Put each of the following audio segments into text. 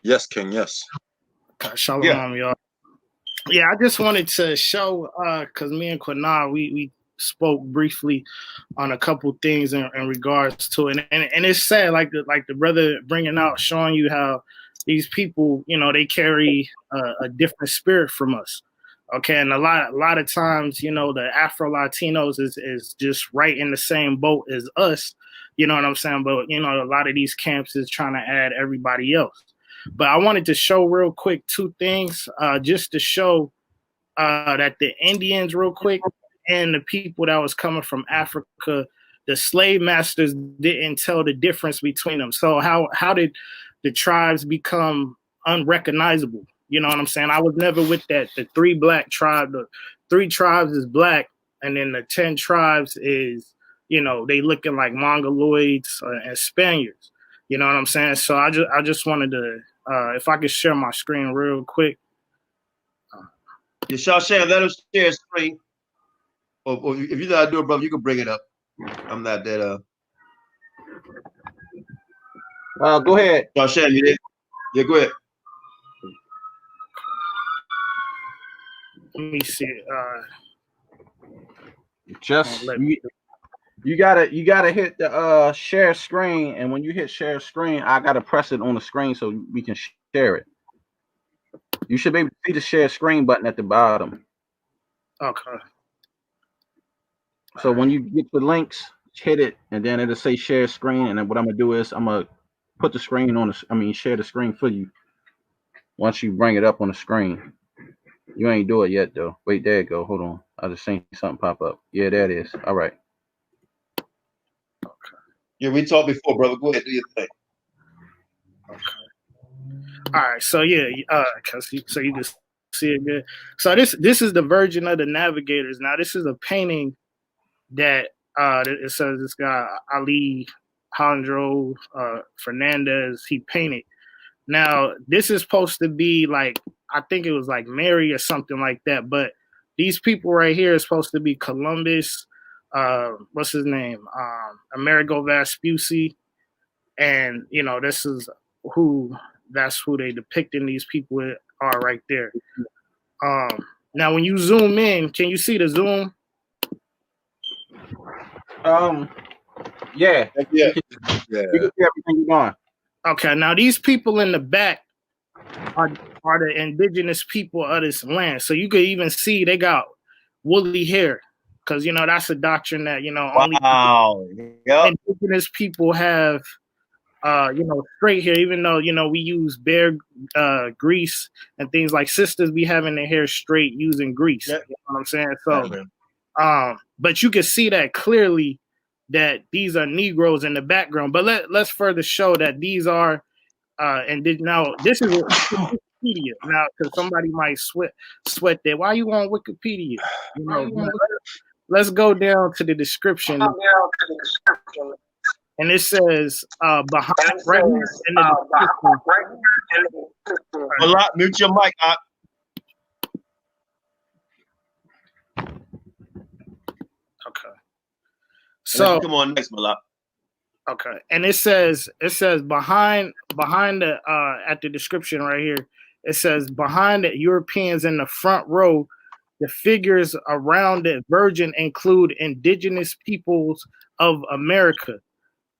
Yes, King. Yes. Shalom, y'all. Yeah, I just wanted to show because me and Quinah, we spoke briefly on a couple things in regards to it, and it's sad, like the brother bringing out, showing you how these people, they carry a different spirit from us. Okay, and a lot of times, the Afro Latinos is just right in the same boat as us. You know what I'm saying? But a lot of these camps is trying to add everybody else. But I wanted to show real quick two things, just to show that the Indians, real quick, and the people that was coming from Africa, the slave masters didn't tell the difference between them. So how did the tribes become unrecognizable? You know what I'm saying? I was never with that. The three tribes is black, and then the 10 tribes is, they looking like Mongoloids and Spaniards. You know what I'm saying? So I just wanted to, if I could share my screen real quick. Shashan, let us share screen. Or if you know how to do it, brother, you can bring it up. I'm not that. Go ahead. Shashan, you there? Yeah, go ahead. Let me see. You gotta hit the share screen, and when you hit share screen, I gotta press it on the screen so we can share it. You should be able to see the share screen button at the bottom. Okay. So when you get the links, hit it, and then it'll say share screen. And then what I'm gonna do is I'm gonna put the screen on share the screen for you. Once you bring it up on the screen, you ain't do it yet though. Wait, there it go. Hold on, I just seen something pop up. Yeah, there it is. All right. Okay. Yeah, we talked before, brother. Go ahead, do your thing. Okay. All right, so yeah, so you can see it good. So this is the version of the Navigators. Now this is a painting that it says this guy Ali Alejandro Fernandez, he painted. Now this is supposed to be like, I think it was like Mary or something like that. But these people right here is supposed to be Columbus. What's his name? Amerigo Vespucci, and this is that's who they depicting these people are right there. Now when you zoom in, can you see the zoom? Yeah. You can see everything going. Okay, now these people in the back are the indigenous people of this land. So you could even see they got woolly hair, because that's a doctrine that only indigenous people have. Straight hair, even though, we use bear grease and things like sisters be having their hair straight using grease. Yep. You know what I'm saying? So, but you can see that clearly that these are Negroes in the background. But let's further show that these are, now this is Wikipedia. Now, because somebody might sweat that. Why you on Wikipedia? Let's go down to the description. And it says behind right here in the description. Malak, mute your mic. Okay. So come on next, Malak. Okay, and it says behind the at the description right here, it says behind the Europeans in the front row, the figures around the Virgin include indigenous peoples of America,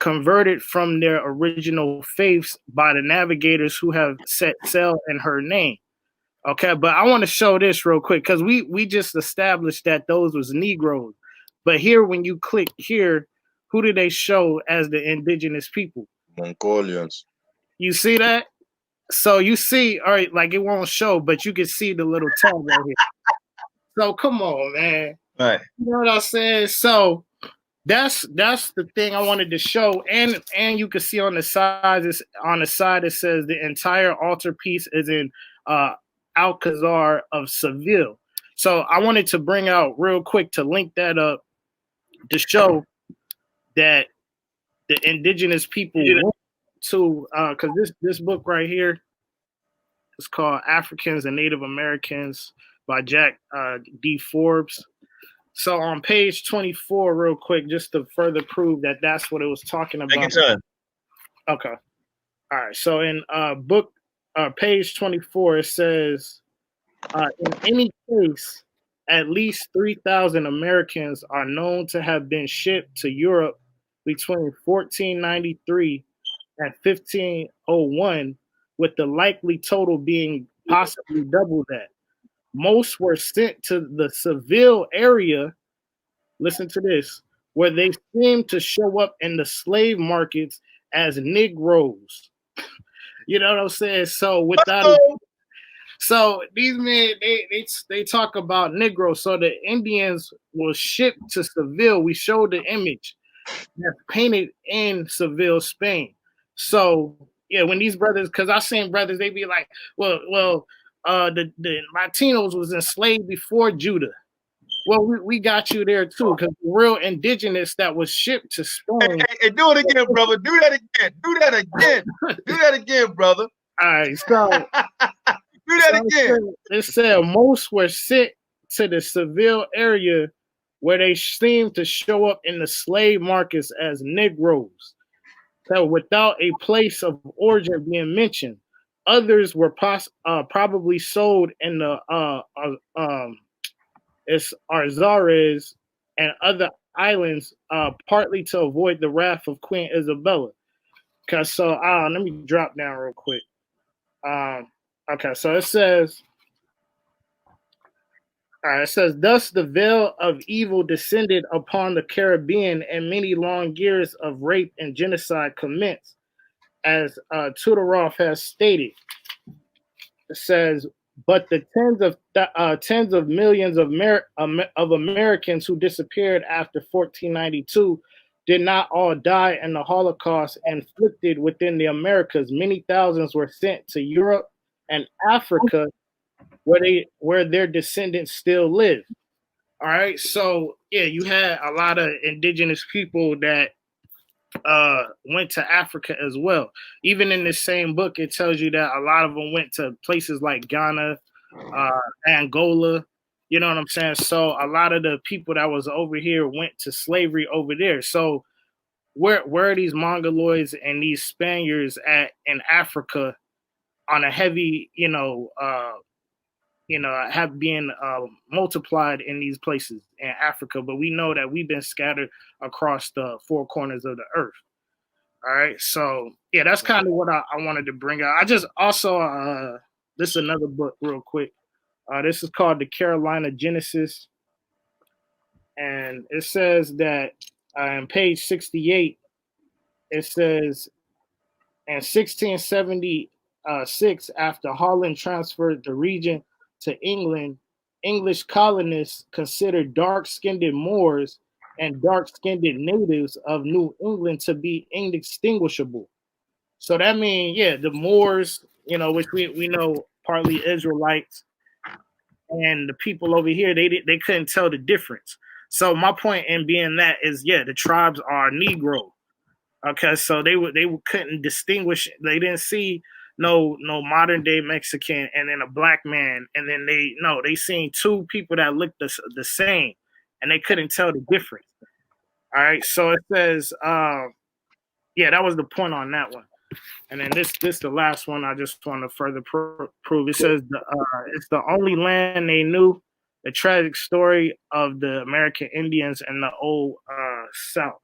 converted from their original faiths by the navigators who have set sail in her name. Okay, but I want to show this real quick because we just established that those was Negroes. But here, when you click here, who do they show as the indigenous people? Mongolians. You see that? So you see, all right, like it won't show, but you can see the little tab right here. So come on, man. All right. You know what I'm saying? So that's the thing I wanted to show, and you can see on the side it says the entire altarpiece is in Alcazar of Seville. So I wanted to bring out real quick to link that up to show that the indigenous people went to, because this book right here is called Africans and Native Americans by Jack D. Forbes. So on page 24, real quick, just to further prove that that's what it was talking about. Take your time. Okay. All right. So in book page 24, it says, in any case, at least 3,000 Americans are known to have been shipped to Europe between 1493 and 1501, with the likely total being possibly double that. Most were sent to the Seville area, listen to this, where they seemed to show up in the slave markets as Negroes. You know what I'm saying? So without a so these men, they talk about Negro. So the Indians were shipped to Seville. We showed the image that's painted in Seville, Spain. So yeah, when these brothers, because I seen brothers, they be like, the Latinos was enslaved before Judah. Well, we got you there too, because the real indigenous that was shipped to Spain. Hey, do it again, brother. Do that again. Do that again. Do that again, brother. All right, so do that again. It said most were sent to the Seville area where they seemed to show up in the slave markets as Negroes. So without a place of origin being mentioned, others were probably sold in the Azores and other islands, partly to avoid the wrath of Queen Isabella. Okay, so let me drop down real quick. Okay, so it says, thus the veil of evil descended upon the Caribbean, and many long years of rape and genocide commenced, as Tudoroff has stated. It says, but the tens of millions of Americans who disappeared after 1492 did not all die in the Holocaust inflicted within the Americas. Many thousands were sent to Europe and Africa, where their descendants still live. All right, so yeah, you had a lot of indigenous people that went to Africa as well. Even in this same book, it tells you that a lot of them went to places like Ghana, Angola. You know what I'm saying? So a lot of the people that was over here went to slavery over there. So where are these Mongoloids and these Spaniards at in Africa on a heavy, have been multiplied in these places in Africa? But we know that we've been scattered across the four corners of the earth. All right, so yeah, that's kind of what I wanted to bring out. I just also this is another book real quick. This is called The Carolina Genesis, and it says that on page 68, it says in 1676, after Holland transferred the region to England, English colonists considered dark-skinned Moors and dark-skinned natives of New England to be indistinguishable. So that means, yeah, the Moors, which we know partly Israelites, and the people over here, they couldn't tell the difference. So my point in being that is, yeah, the tribes are Negro. Okay, so they couldn't distinguish. They didn't see no modern day Mexican and then a black man, and then they seen two people that looked the same, and they couldn't tell the difference. All right, so it says, yeah, that was the point on that one. And then this the last one I just want to further prove. It says it's the only land they knew, the tragic story of the American Indians in the old South.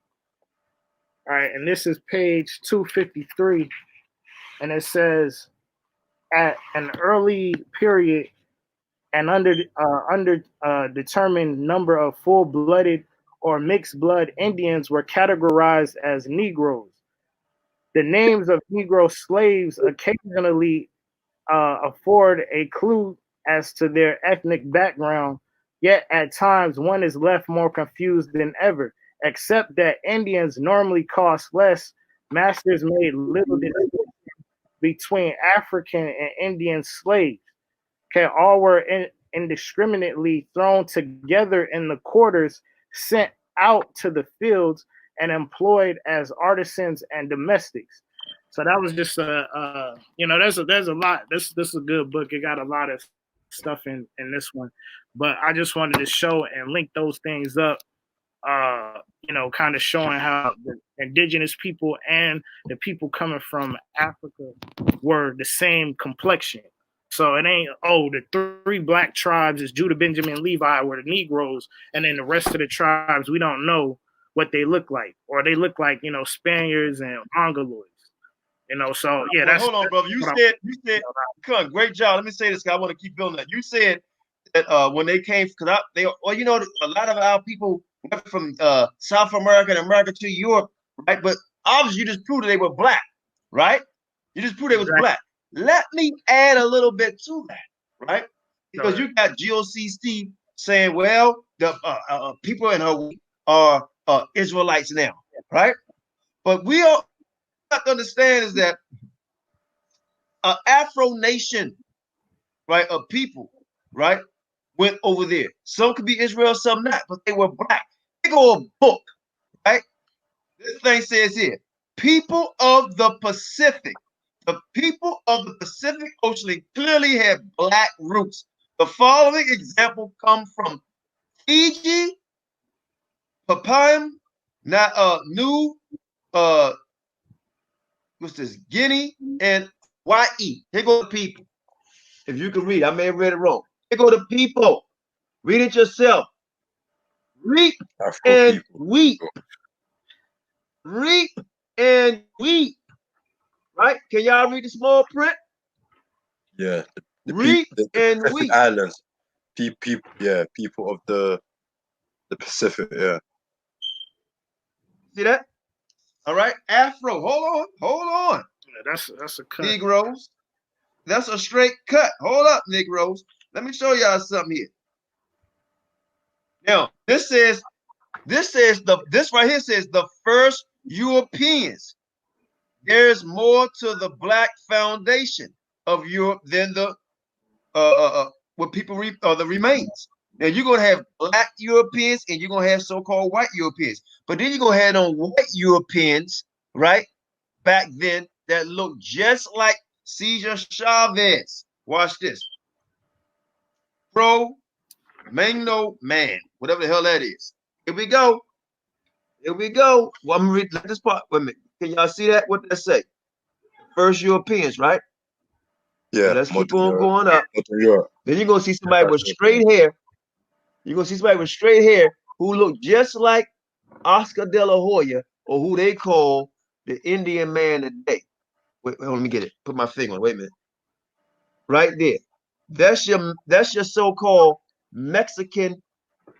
All right, and this is page 253, and it says, at an early period, an determined number of full-blooded or mixed-blood Indians were categorized as Negroes. The names of Negro slaves occasionally afford a clue as to their ethnic background, yet at times one is left more confused than ever. Except that Indians normally cost less, masters made little distinction between African and Indian slaves. Okay, all were indiscriminately thrown together in the quarters, sent out to the fields, and employed as artisans and domestics. So that was just there's a lot. This is a good book. It got a lot of stuff in this one, but I just wanted to show and link those things up kind of showing how the indigenous people and the people coming from Africa were the same complexion. So it ain't, the three black tribes is Judah, Benjamin, Levi were the Negroes, and then the rest of the tribes, we don't know what they look like. Or they look like, Spaniards and Mongoloids. So yeah, Wait, hold on, brother. You said, great job. Let me say this, because I want to keep building that. You said that when they came, a lot of our people went from South America and America to Europe, right? But obviously, you just proved that they were black, right? You just proved they was black. Let me add a little bit to that, right? Because you got GOC Steve saying, well, the people in Hawaii are Israelites now, right? But we all have to understand is that an Afro nation, right, of people, right, went over there. Some could be Israel, some not, but they were black. They go a book, right? This thing says here, people of the Pacific. The people of the Pacific Ocean clearly have black roots. The following example come from Fiji, Papua, New, what's this, Guinea, and Hawaii. Here go the people. If you can read, I may have read it wrong. Here go the people. Read it yourself. Reap and weep. Reap and weep. Right? Can y'all read the small print? Yeah. Reap and weep. Islands. People of the Pacific, yeah. See that? All right. Afro. Hold on. Yeah, that's a cut. Negroes. That's a straight cut. Hold up, Negroes. Let me show y'all something here. Now, this right here says the first Europeans. There's more to the black foundation of Europe than the what people the remains. Now you're gonna have black Europeans and you're gonna have so-called white Europeans, but then you're gonna have on white Europeans, right? Back then that look just like Cesar Chavez. Watch this. Pro Mango Man, whatever the hell that is. Here we go. Well, I'm gonna read this part. Wait a minute. Can y'all see that? What did that say? First Europeans, right? Yeah. So let's keep on going up. Then you're gonna see somebody with straight hair. You're gonna see somebody with straight hair who look just like Oscar De La Hoya, or who they call the Indian man today. Wait, let me get it. Put my finger on. Wait a minute. Right there. That's your so-called Mexican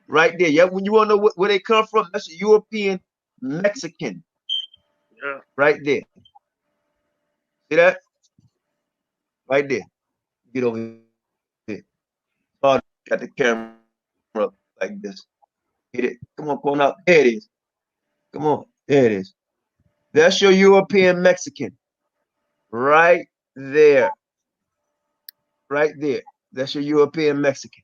right there. Yeah, when you want to know where they come from, that's a European Mexican. Yeah. Right there. See that? Right there. Get over here. Oh, got the camera up like this. Get it. Come on, going up. There it is. Come on. There it is. That's your European Mexican. Right there. Right there. That's your European Mexican.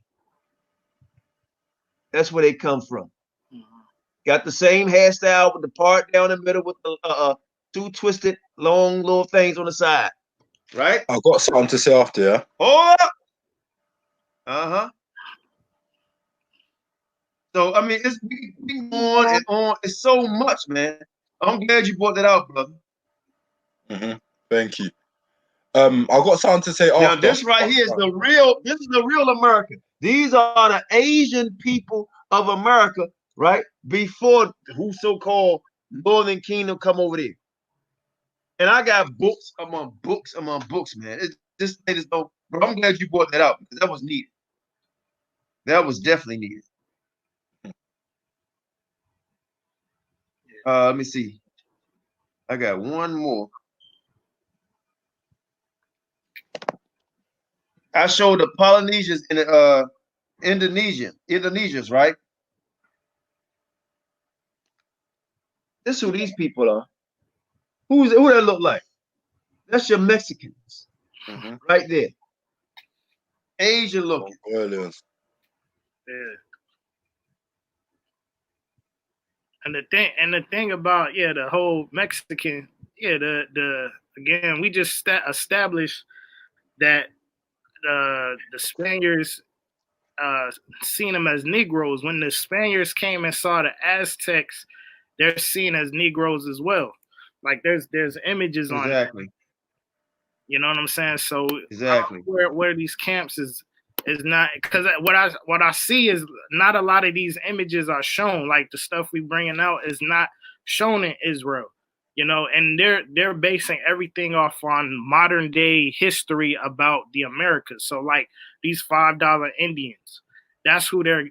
That's where they come from. Got the same hairstyle with the part down the middle with the two twisted long little things on the side. Right? I've got something to say after, yeah? Hold up. Uh-huh. So I mean, it's on and on. It's so much, man. I'm glad you brought that out, brother. Thank you. I've got something to say after. Now, this right here is the real America. These are the Asian people of America, right? Before who so-called Northern Kingdom come over there. And I got books among books, man. But I'm glad you brought that out because that was needed. That was definitely needed. Let me see. I got one more. I showed the Polynesians and the Indonesians, right? This is who these people are. Who that look like? That's your Mexicans, right there. Asian looking. Yeah. And the thing about the whole Mexican, again, we just established that the Spaniards seen them as Negroes. When the Spaniards came and saw the Aztecs, they're seen as Negroes as well. Like there's images on it. You know what I'm saying? So where these camps is not, because what I see is not a lot of these images are shown. Like the stuff we bringing out is not shown in Israel. You know, and they're basing everything off on modern day history about the Americas. So like these $5 Indians, that's who they're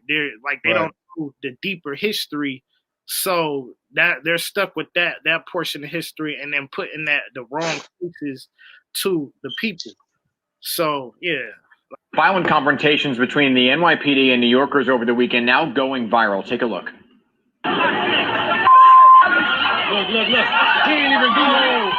like. They don't know the deeper history, so that they're stuck with that portion of history, and then putting the wrong pieces to the people. So yeah. Violent confrontations between the NYPD and New Yorkers over the weekend now going viral. Take a look. Look. He ain't even do nothing.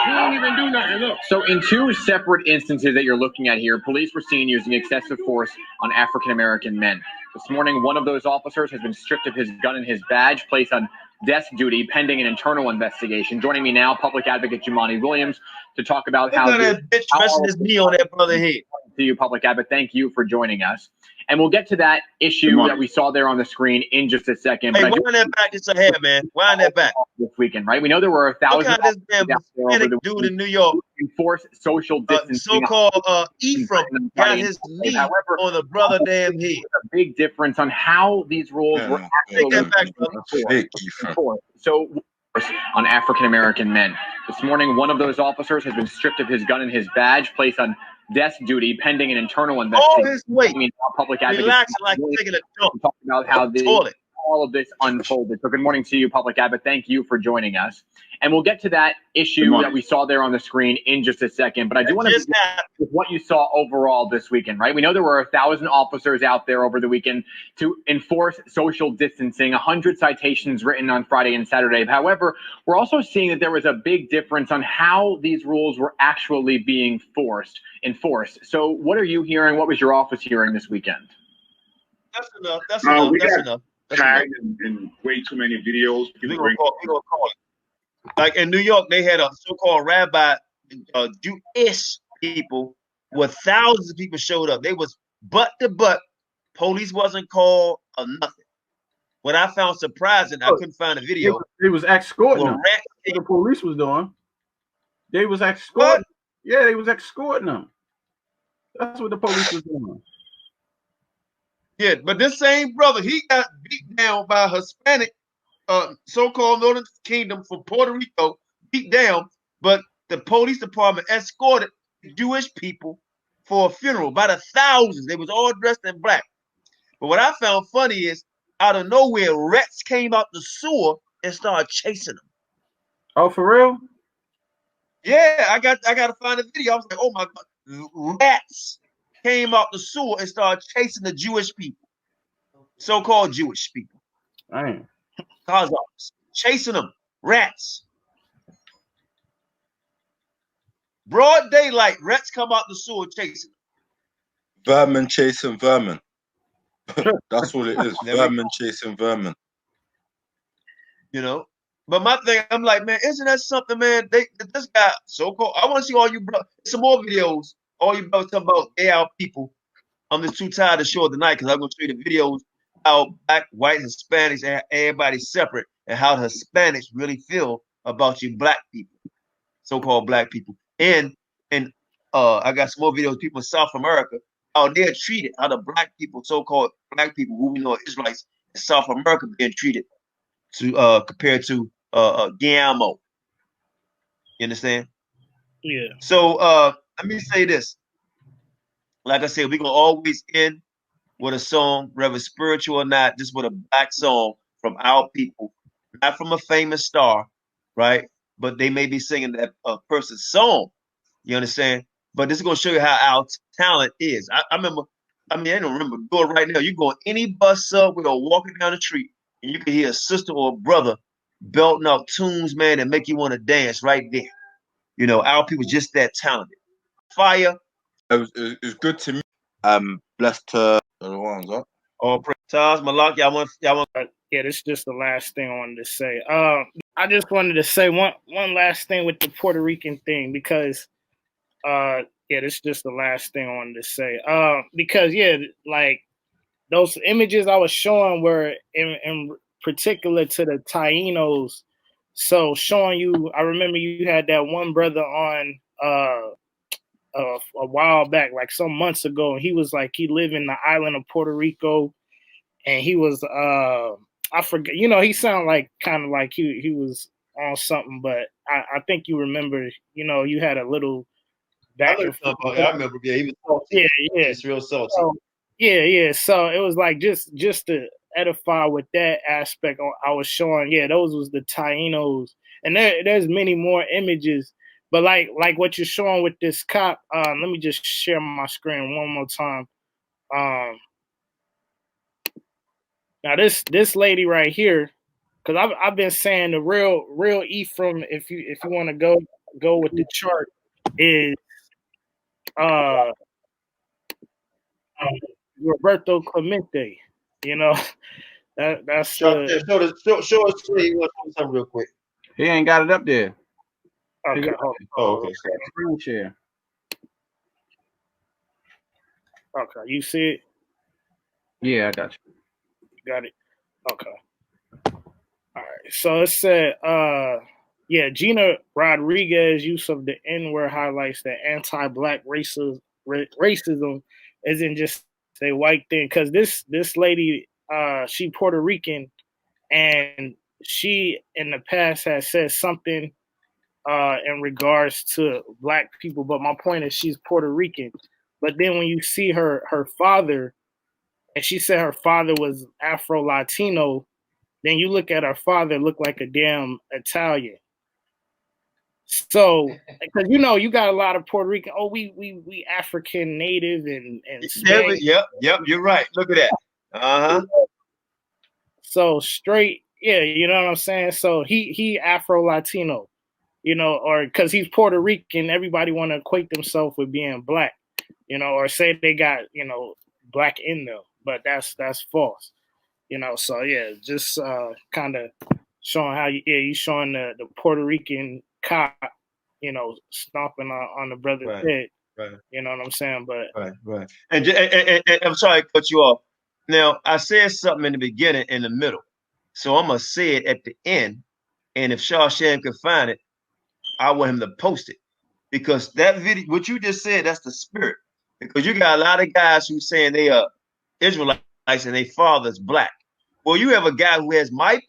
He ain't even do nothing. Look. So in two separate instances that you're looking at here, police were seen using excessive force on African-American men. This morning, one of those officers has been stripped of his gun and his badge, placed on desk duty pending an internal investigation. Joining me now, public advocate Jumaane Williams, to talk about how that bitch resting his knee on that brother head. To you, public advocate, thank you for joining us. And we'll get to that issue that we saw there on the screen in just a second. Hey, wind that back just ahead, man. Wind that back. This weekend, right? We know there were 1,000 this damn Hispanic dude in New York. Enforce social distancing. So-called Ephraim got his knee on the brother damn head. A big difference on how these rules were actually enforced. So on African-American men. This morning, one of those officers has been stripped of his gun and his badge, placed on desk duty pending an internal investigation. All his weight. Public advocate. Relaxing like taking a dump. Talking about how all of this unfolded. So good morning to you, public advocate. Thank you for joining us. And we'll get to that issue that we saw there on the screen in just a second. But I do want to begin with what you saw overall this weekend, right? We know there were 1,000 officers out there over the weekend to enforce social distancing, 100 citations written on Friday and Saturday. However, we're also seeing that there was a big difference on how these rules were actually being enforced. So what are you hearing? What was your office hearing this weekend? That's enough. That's enough. Tagged in way too many videos. We're gonna call it. Like in New York, they had a so-called rabbi, Jewish people, where thousands of people showed up. They was butt to butt. Police wasn't called or nothing. What I found surprising, I couldn't find a video. They was escorting them. What the police was doing. They was escorting. What? Yeah, they was escorting them. That's what the police was doing. Yeah, but this same brother, he got beat down by a Hispanic, so-called Northern Kingdom from Puerto Rico, beat down, but the police department escorted Jewish people for a funeral by the thousands. They was all dressed in black. But what I found funny is, out of nowhere, rats came out the sewer and started chasing them. Oh, for real? Yeah, I got to find a video. I was like, oh my God, rats came out the sewer and started chasing the Jewish people, so-called Jewish people. Dang. Khazars, chasing them, rats. Broad daylight, rats come out the sewer chasing them. Vermin chasing vermin. That's what it is. Vermin chasing vermin. You know, but my thing, I'm like, man, isn't that something, man? This guy, so-called, I want to see all you brothers, some more videos. All you brothers talking about AI people. I'm just too tired to show it tonight because I'm going to show you the videos how black, white, Hispanics, and everybody's separate, and how the Hispanics really feel about you black people, so-called black people. And I got some more videos of people in South America, how they're treated, how the black people, so-called black people, who we know are Israelites in South America, being treated to compared to Guillermo. You understand? Yeah. So let me say this. Like I said, we're gonna always end with a song, whether spiritual or not, just with a black song from our people, not from a famous star, right? But they may be singing that person's song. You understand? But this is gonna show you how our talent is. I remember. I don't remember. Do it right now. You go on any bus subway or walking down the street, and you can hear a sister or a brother belting out tunes, man, that make you want to dance right there. You know, our people just that talented. Fire. It was good to me. Blessed to the ones up. Oh, T.O.Z, Malak, y'all want. Yeah, this is just the last thing I wanted to say. I just wanted to say one last thing with the Puerto Rican thing, because yeah, this is just the last thing I wanted to say. Because yeah, like those images I was showing were in particular to the Tainos. So showing you, I remember you had that one brother on a while back, like some months ago, and he was like he lived in the island of Puerto Rico, and he was I forget, you know, he sounded like kind of like he was on something, but I think you remember, you know, you had a little back and forth. I remember, yeah, he was salty. Yeah, yeah. He's real salty. So, yeah. So it was like just to edify with that aspect, I was showing. Yeah, those was the Tainos, and there's many more images. But like what you're showing with this cop. Let me just share my screen one more time. Now this lady right here, because I've been saying the real Ephraim, if you want to go with the chart, is Roberto Clemente. You know, that's show us he wants something real quick. He ain't got it up there. Okay. Okay. Screen share. Okay, you see it? Yeah, I got you. Got it. Okay. All right. So it said, Gina Rodriguez use of the N-word highlights that anti-black racism isn't just a white thing. Because this lady, she Puerto Rican, and she in the past has said something in regards to black people. But my point is, she's Puerto Rican. But then when you see her father, and she said her father was Afro Latino, then you look at her father, look like a damn Italian. So, because you know, you got a lot of Puerto Rican. Oh, we African native and Spanish. Yep. You're right. Look at that. So straight, yeah, you know what I'm saying. So he Afro Latino, you know, or because he's Puerto Rican, everybody want to equate themselves with being black, you know, or say they got, you know, black in them, but that's false, you know. So yeah, just kind of showing how you showing the Puerto Rican cop, you know, stomping on the brother's head. Right. You know what I'm saying? But right. And I'm sorry to cut you off. Now I said something in the beginning, in the middle, so I'm gonna say it at the end. And if Shawshan can find it, I want him to post it, because that video, what you just said, that's the spirit. Because you got a lot of guys who saying they are Israelites and their father's black. Well, you have a guy who has my picture